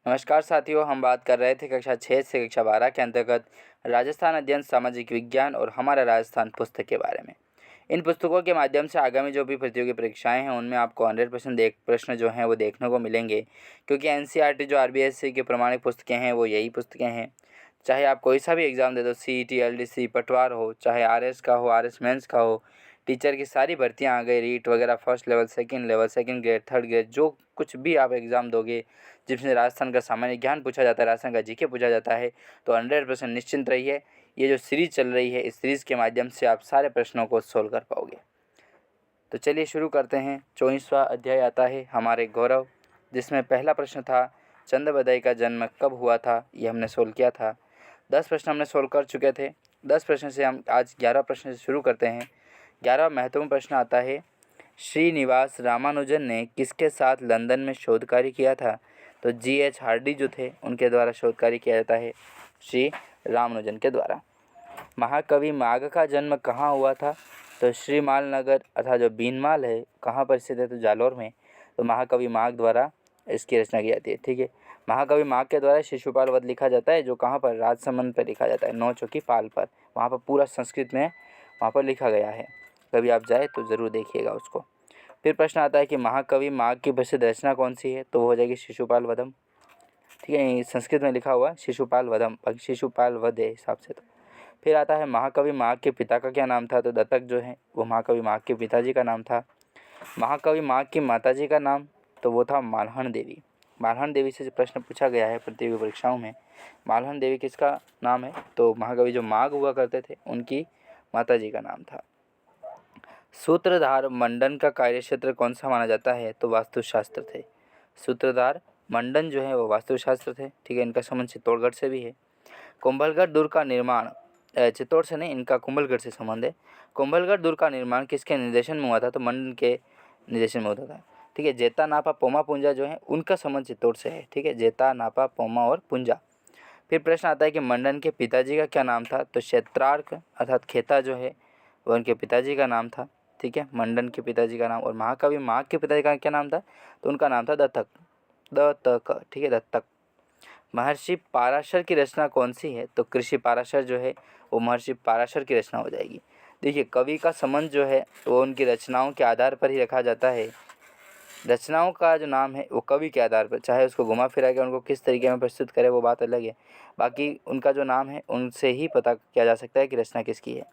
नमस्कार साथियों, हम बात कर रहे थे कक्षा 6 से कक्षा 12 के अंतर्गत राजस्थान अध्ययन सामाजिक विज्ञान और हमारा राजस्थान पुस्तक के बारे में। इन पुस्तकों के माध्यम से आगामी जो भी प्रतियोगी परीक्षाएं हैं उनमें आपको 100% प्रश्न जो हैं वो देखने को मिलेंगे, क्योंकि एनसीईआरटी जो आरबीएससी की प्रमाणित पुस्तकें हैं वो यही पुस्तकें हैं। चाहे आप कोई सा भी एग्ज़ाम दे दो, सीईटी, एलडीसी, पटवार हो, चाहे आरएस का हो, आरएस मेंस का हो, टीचर की सारी भर्तियां आ गई, रीट वगैरह, first level, second grade, third grade, जो कुछ भी आप एग्ज़ाम दोगे जिसमें राजस्थान का सामान्य ज्ञान पूछा जाता है, राजस्थान का जीके पूछा जाता है, तो 100% निश्चिंत रहिए। ये जो सीरीज़ चल रही है, इस सीरीज़ के माध्यम से आप सारे प्रश्नों को सोल्व कर पाओगे। तो चलिए शुरू करते हैं। 24वां अध्याय आता है हमारे गौरव, जिसमें पहला प्रश्न था चंद्रबदाई का जन्म कब हुआ था। ये हमने सोल्व किया था। 10 प्रश्न हमने सोल्व कर चुके थे। 10 प्रश्न से हम आज 11 प्रश्न से शुरू करते हैं। 11वां महत्वपूर्ण प्रश्न आता है, श्रीनिवास रामानुजन ने किसके साथ लंदन में शोध कार्य किया था। तो जीएच हार्डी जो थे उनके द्वारा शोध कार्य किया जाता है, श्री रामानुजन के द्वारा। महाकवि माघ का जन्म कहाँ हुआ था। तो श्रीमाल नगर अर्थात जो बीनमाल है कहाँ पर स्थित है, तो जालौर में। तो महाकवि माघ द्वारा इसकी रचना की जाती है। ठीक है, महाकवि माघ के द्वारा शिशुपाल वध लिखा जाता है, जो कहाँ पर, राजसमंद पर लिखा जाता है, 9 चौकी पाल पर। वहाँ पर पूरा संस्कृत में वहाँ पर लिखा गया है। कभी आप जाए तो ज़रूर देखिएगा उसको। फिर प्रश्न आता है कि महाकवि माघ की प्रसिद्ध रचना कौन सी है। तो वो हो जाएगी शिशुपाल वधम। ठीक है, संस्कृत में लिखा हुआ शिशुपाल वधम, शिशुपाल वध है हिसाब से। तो फिर आता है महाकवि माघ के पिता का क्या नाम था। तो दत्तक जो है वो महाकवि माघ के पिताजी का नाम था। महाकवि माघ की माताजी का नाम, तो वो था मालहन देवी। मालहन देवी से प्रश्न पूछा गया है प्रतियोगी परीक्षाओं में। मालहन देवी किसका नाम है। तो महाकवि जो माघ हुआ करते थे उनकी माताजी का नाम था। सूत्रधार मंडन का कार्यक्षेत्र कौन सा माना जाता है। तो वास्तुशास्त्र थे। सूत्रधार मंडन जो है वो वास्तुशास्त्र थे। ठीक है, इनका संबंध चित्तौड़गढ़ से भी है। कुंभलगढ़ दुर्ग का निर्माण, चित्तौड़ से नहीं, इनका कुंभलगढ़ से संबंध है। कुंभलगढ़ दुर्ग का निर्माण किसके निर्देशन में हुआ था। तो मंडन के निर्देशन में होता था। ठीक है, जेता, नापा, पोमा, पुंजा जो है उनका संबंध चित्तौड़ से है। ठीक है, जेता, नापा, पोमा और पुंजा। फिर प्रश्न आता है कि मंडन के पिताजी का क्या नाम था। तो क्षेत्रार्क अर्थात खेता जो है वह उनके पिताजी का नाम था। ठीक है, मंडन के पिताजी का नाम। और महाकवि माघ के पिताजी का क्या नाम था। तो उनका नाम था दत्तक, दत्तक। ठीक है, दत्तक। महर्षि पाराशर की रचना कौन सी है। तो कृषि पाराशर जो है वो महर्षि पाराशर की रचना हो जाएगी। देखिए, कवि का संबंध जो है वो उनकी रचनाओं के आधार पर ही रखा जाता है। रचनाओं का जो नाम है वो कवि के आधार पर, चाहे उसको घुमा फिरा के उनको किस तरीके में प्रस्तुत करे वो बात अलग है, बाकी उनका जो नाम है उनसे ही पता किया जा सकता है कि रचना किसकी है।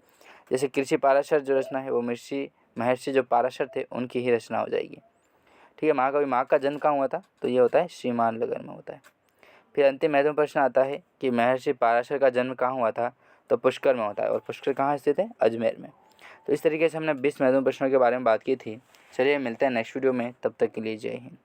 जैसे कृषि पाराशर जो रचना है वो महर्षि जो पाराशर थे उनकी ही रचना हो जाएगी। ठीक है, महाकवि माघ का जन्म कहाँ हुआ था। तो ये होता है श्रीमान नगर में होता है। फिर अंतिम महत्वपूर्ण प्रश्न आता है कि महर्षि पाराशर का जन्म कहाँ हुआ था। तो पुष्कर में होता है। और पुष्कर कहाँ स्थित है, अजमेर में। तो इस तरीके से हमने 20 महत्वपूर्ण प्रश्नों के बारे में बात की थी। चलिए मिलते हैं नेक्स्ट वीडियो में, तब तक के लिए जय हिंद।